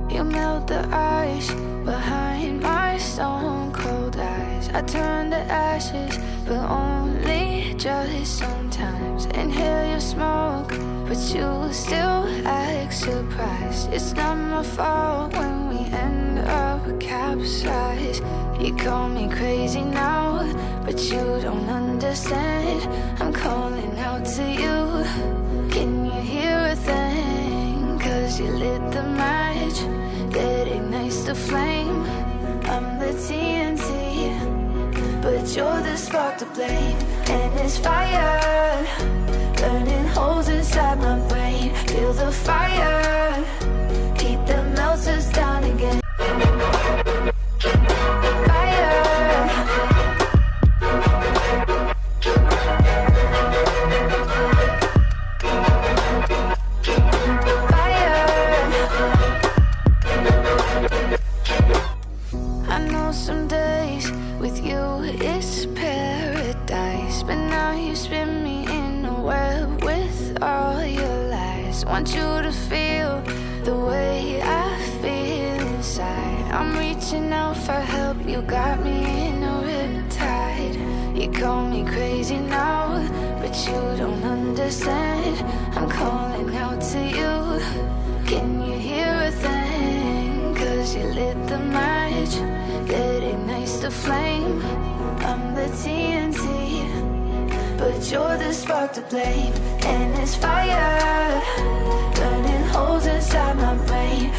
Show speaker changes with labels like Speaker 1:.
Speaker 1: You melt the ice behind my stone cold eyes. I turn to ashes, but only just sometimes. Inhale your smoke, but you still act surprised. It's not my fault when we end up capsized. You call me crazy now, but you don't understand. I'm calling out to you. Can you hear a thing? 'Cause you lit the match that ignites the flame. I'm the TNT, but you're the spark to blame. And it's fire, burning holes inside my brain. Feel the fire, heat that melts us down again. Some days with you it's paradise, but now you spin me in a web with all your lies. Want you to feel the way I feel inside. I'm reaching out for help, you got me in a riptide. You call me crazy now, but you don't understand. I'm calling out to you. Can you hear a thing? 'Cause you lit the match that ignites the flame. I'm the TNT, but you're the spark to blame. And it's fire, burning holes inside my brain.